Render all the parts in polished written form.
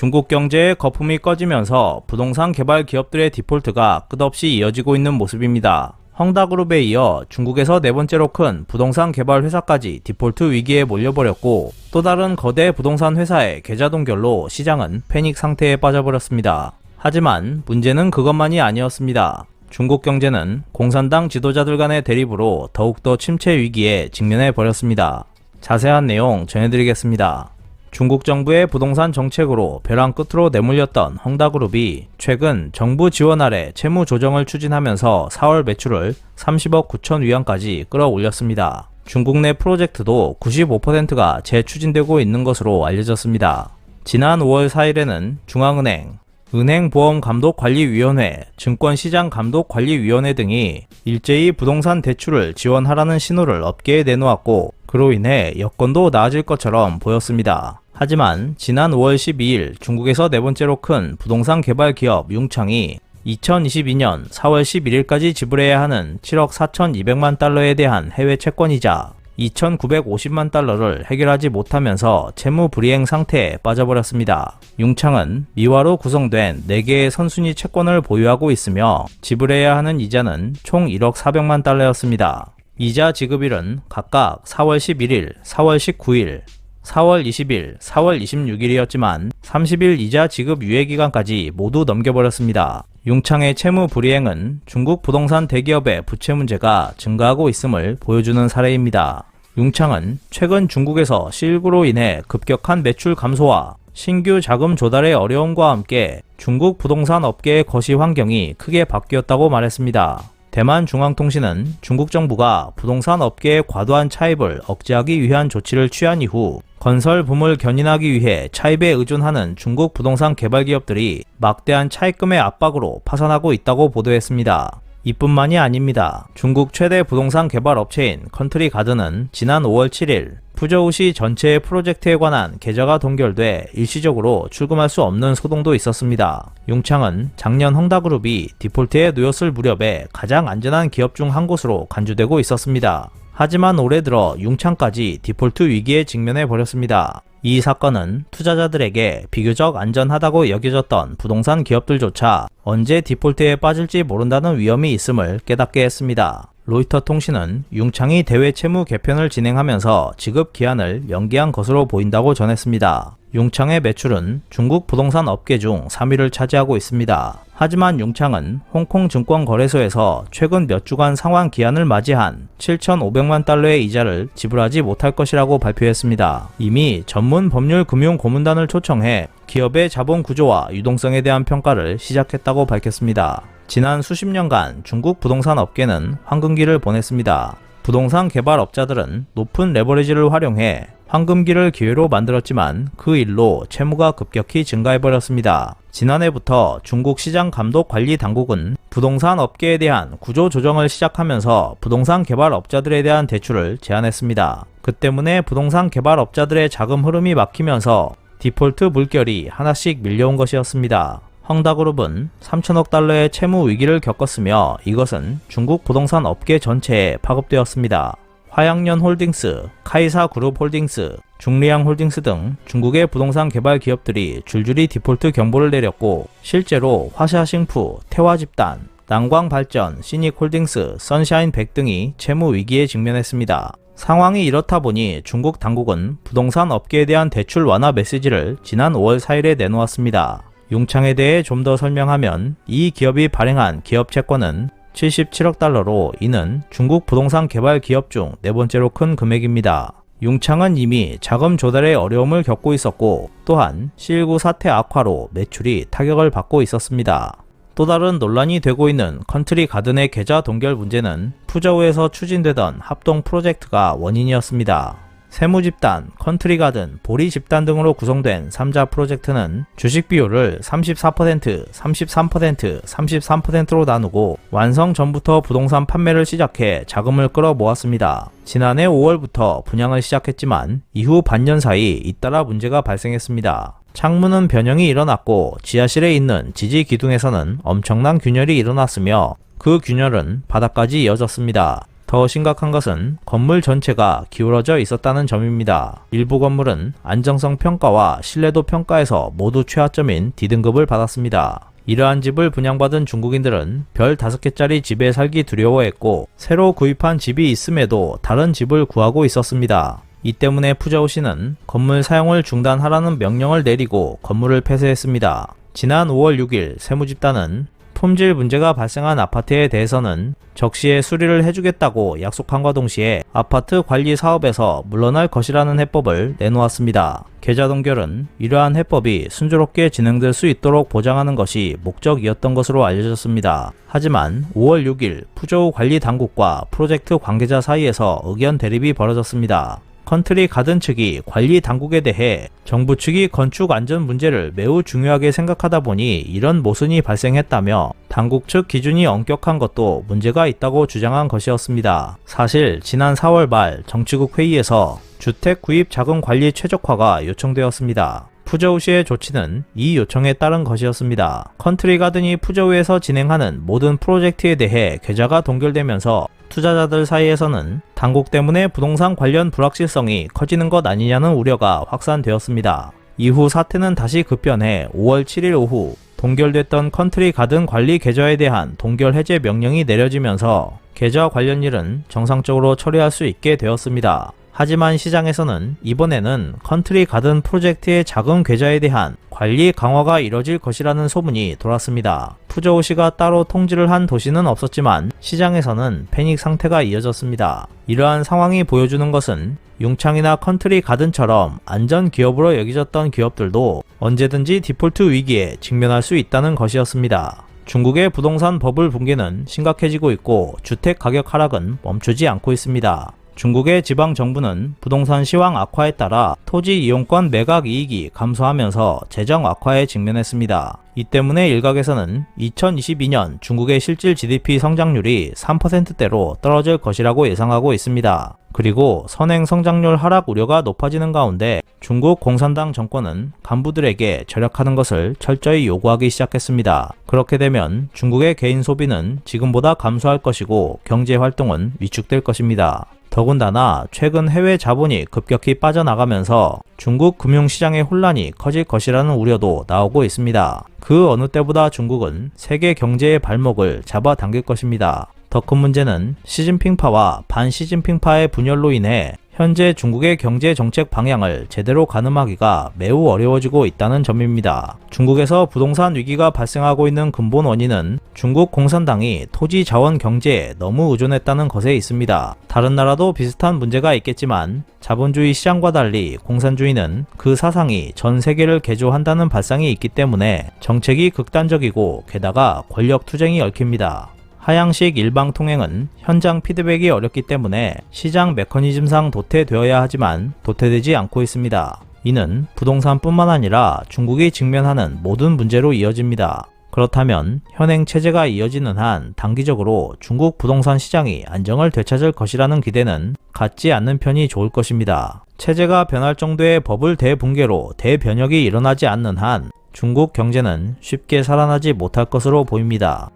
중국 경제의 거품이 꺼지면서 부동산 개발 기업들의 디폴트가 끝없이 이어지고 있는 모습입니다. 헝다그룹에 이어 중국에서 네 번째로 큰 부동산 개발 회사까지 디폴트 위기에 몰려버렸고, 또 다른 거대 부동산 회사의 계좌 동결로 시장은 패닉 상태에 빠져버렸습니다. 하지만 문제는 그것만이 아니었습니다. 중국 경제는 공산당 지도자들 간의 대립으로 더욱더 침체 위기에 직면해 버렸습니다. 자세한 내용 전해드리겠습니다. 중국 정부의 부동산 정책으로 벼랑 끝으로 내몰렸던 헝다그룹이 최근 정부 지원 아래 채무 조정을 추진하면서 4월 매출을 30억 9천 위안까지 끌어올렸습니다. 중국 내 프로젝트도 95%가 재추진되고 있는 것으로 알려졌습니다. 지난 5월 4일에는 중앙은행, 은행보험감독관리위원회, 증권시장감독관리위원회 등이 일제히 부동산 대출을 지원하라는 신호를 업계에 내놓았고, 그로 인해 여건도 나아질 것처럼 보였습니다. 하지만 지난 5월 12일 중국에서 네 번째로 큰 부동산 개발 기업 융창이 2022년 4월 11일까지 지불해야 하는 7억 4,200만 달러에 대한 해외 채권이자 2,950만 달러를 해결하지 못하면서 채무 불이행 상태에 빠져버렸습니다. 융창은 미화로 구성된 4개의 선순위 채권을 보유하고 있으며 지불해야 하는 이자는 총 1억 400만 달러였습니다. 이자 지급일은 각각 4월 11일, 4월 19일, 4월 20일, 4월 26일이었지만 30일 이자 지급 유예기간까지 모두 넘겨버렸습니다. 융창의 채무 불이행은 중국 부동산 대기업의 부채 문제가 증가하고 있음을 보여주는 사례입니다. 융창은 최근 중국에서 실19로 인해 급격한 매출 감소와 신규 자금 조달의 어려움과 함께 중국 부동산 업계의 거시 환경이 크게 바뀌었다고 말했습니다. 대만 중앙통신은 중국 정부가 부동산 업계의 과도한 차입을 억제하기 위한 조치를 취한 이후 건설 붐을 견인하기 위해 차입에 의존하는 중국 부동산 개발 기업들이 막대한 차입금의 압박으로 파산하고 있다고 보도했습니다. 이뿐만이 아닙니다. 중국 최대 부동산 개발 업체인 컨트리 가든은 지난 5월 7일 푸저우시 전체의 프로젝트에 관한 계좌가 동결돼 일시적으로 출금할 수 없는 소동도 있었습니다. 융창은 작년 헝다그룹이 디폴트에 놓였을 무렵에 가장 안전한 기업 중 한 곳으로 간주되고 있었습니다. 하지만 올해 들어 융창까지 디폴트 위기에 직면해 버렸습니다. 이 사건은 투자자들에게 비교적 안전하다고 여겨졌던 부동산 기업들조차 언제 디폴트에 빠질지 모른다는 위험이 있음을 깨닫게 했습니다. 로이터 통신은 융창이 대외 채무 개편을 진행하면서 지급 기한을 연기한 것으로 보인다고 전했습니다. 융창의 매출은 중국 부동산 업계 중 3위를 차지하고 있습니다. 하지만 융창은 홍콩 증권거래소에서 최근 몇 주간 상환 기한을 맞이한 7,500만 달러의 이자를 지불하지 못할 것이라고 발표했습니다. 이미 전문 법률 금융 고문단을 초청해 기업의 자본 구조와 유동성에 대한 평가를 시작했다고 밝혔습니다. 지난 수십 년간 중국 부동산 업계는 황금기를 보냈습니다. 부동산 개발업자들은 높은 레버리지를 활용해 황금기를 기회로 만들었지만 그 일로 채무가 급격히 증가해버렸습니다. 지난해부터 중국 시장감독관리당국은 부동산 업계에 대한 구조조정을 시작하면서 부동산 개발업자들에 대한 대출을 제한했습니다. 그 때문에 부동산 개발업자들의 자금 흐름이 막히면서 디폴트 물결이 하나씩 밀려온 것이었습니다. 헝다그룹은 3천억 달러의 채무 위기를 겪었으며 이것은 중국 부동산 업계 전체에 파급되었습니다. 화양연홀딩스, 카이사그룹홀딩스, 중리양홀딩스 등 중국의 부동산 개발 기업들이 줄줄이 디폴트 경보를 내렸고, 실제로 화샤싱푸, 태화집단, 난광발전, 시닉홀딩스, 선샤인백 등이 채무 위기에 직면했습니다. 상황이 이렇다 보니 중국 당국은 부동산 업계에 대한 대출 완화 메시지를 지난 5월 4일에 내놓았습니다. 융창에 대해 좀 더 설명하면 이 기업이 발행한 기업 채권은 77억 달러로 이는 중국 부동산 개발 기업 중 네 번째로 큰 금액입니다. 융창은 이미 자금 조달에 어려움을 겪고 있었고, 또한 실19 사태 악화로 매출이 타격을 받고 있었습니다. 또 다른 논란이 되고 있는 컨트리 가든의 계좌 동결 문제는 푸저우에서 추진되던 합동 프로젝트가 원인이었습니다. 세무집단, 컨트리가든, 보리집단 등으로 구성된 3자 프로젝트는 주식 비율을 34%, 33%, 33%로 나누고 완성 전부터 부동산 판매를 시작해 자금을 끌어모았습니다. 지난해 5월부터 분양을 시작했지만 이후 반년 사이 잇따라 문제가 발생했습니다. 창문은 변형이 일어났고 지하실에 있는 지지 기둥에서는 엄청난 균열이 일어났으며 그 균열은 바닥까지 이어졌습니다. 더 심각한 것은 건물 전체가 기울어져 있었다는 점입니다. 일부 건물은 안정성 평가와 신뢰도 평가에서 모두 최하점인 D등급을 받았습니다. 이러한 집을 분양받은 중국인들은 별 5개짜리 집에 살기 두려워했고 새로 구입한 집이 있음에도 다른 집을 구하고 있었습니다. 이 때문에 푸저우시는 건물 사용을 중단하라는 명령을 내리고 건물을 폐쇄했습니다. 지난 5월 6일 세무집단은 품질 문제가 발생한 아파트에 대해서는 적시에 수리를 해주겠다고 약속함과 동시에 아파트 관리 사업에서 물러날 것이라는 해법을 내놓았습니다. 계좌 동결은 이러한 해법이 순조롭게 진행될 수 있도록 보장하는 것이 목적이었던 것으로 알려졌습니다. 하지만 5월 6일 푸저우 관리 당국과 프로젝트 관계자 사이에서 의견 대립이 벌어졌습니다. 컨트리 가든 측이 관리 당국에 대해 정부 측이 건축 안전 문제를 매우 중요하게 생각하다 보니 이런 모순이 발생했다며 당국 측 기준이 엄격한 것도 문제가 있다고 주장한 것이었습니다. 사실 지난 4월 말 정치국 회의에서 주택 구입 자금 관리 최적화가 요청되었습니다. 푸저우시의 조치는 이 요청에 따른 것이었습니다. 컨트리 가든이 푸저우에서 진행하는 모든 프로젝트에 대해 계좌가 동결되면서 투자자들 사이에서는 당국 때문에 부동산 관련 불확실성이 커지는 것 아니냐는 우려가 확산되었습니다. 이후 사태는 다시 급변해 5월 7일 오후 동결됐던 컨트리 가든 관리 계좌에 대한 동결 해제 명령이 내려지면서 계좌 관련 일은 정상적으로 처리할 수 있게 되었습니다. 하지만 시장에서는 이번에는 컨트리 가든 프로젝트의 자금 계좌에 대한 관리 강화가 이뤄질 것이라는 소문이 돌았습니다. 푸저우시가 따로 통지를 한 도시는 없었지만 시장에서는 패닉 상태가 이어졌습니다. 이러한 상황이 보여주는 것은 융창이나 컨트리 가든처럼 안전 기업으로 여겨졌던 기업들도 언제든지 디폴트 위기에 직면할 수 있다는 것이었습니다. 중국의 부동산 버블 붕괴는 심각해지고 있고 주택 가격 하락은 멈추지 않고 있습니다. 중국의 지방 정부는 부동산 시황 악화에 따라 토지 이용권 매각 이익이 감소하면서 재정 악화에 직면했습니다. 이 때문에 일각에서는 2022년 중국의 실질 GDP 성장률이 3%대로 떨어질 것이라고 예상하고 있습니다. 그리고 선행 성장률 하락 우려가 높아지는 가운데 중국 공산당 정권은 간부들에게 절약하는 것을 철저히 요구하기 시작했습니다. 그렇게 되면 중국의 개인 소비는 지금보다 감소할 것이고 경제 활동은 위축될 것입니다. 더군다나 최근 해외 자본이 급격히 빠져나가면서 중국 금융시장의 혼란이 커질 것이라는 우려도 나오고 있습니다. 그 어느 때보다 중국은 세계 경제의 발목을 잡아당길 것입니다. 더 큰 문제는 시진핑파와 반시진핑파의 분열로 인해 현재 중국의 경제 정책 방향을 제대로 가늠하기가 매우 어려워지고 있다는 점입니다. 중국에서 부동산 위기가 발생하고 있는 근본 원인은 중국 공산당이 토지 자원 경제에 너무 의존했다는 것에 있습니다. 다른 나라도 비슷한 문제가 있겠지만 자본주의 시장과 달리 공산주의는 그 사상이 전 세계를 개조한다는 발상이 있기 때문에 정책이 극단적이고 게다가 권력 투쟁이 얽힙니다. 하향식 일방통행은 현장 피드백이 어렵기 때문에 시장 메커니즘상 도태되어야 하지만 도태되지 않고 있습니다. 이는 부동산뿐만 아니라 중국이 직면하는 모든 문제로 이어집니다. 그렇다면 현행 체제가 이어지는 한 단기적으로 중국 부동산 시장이 안정을 되찾을 것이라는 기대는 갖지 않는 편이 좋을 것입니다. 체제가 변할 정도의 버블 대붕괴로 대변혁이 일어나지 않는 한 중국 경제는 쉽게 살아나지 못할 것으로 보입니다.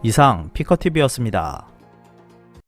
이상 피커TV였습니다.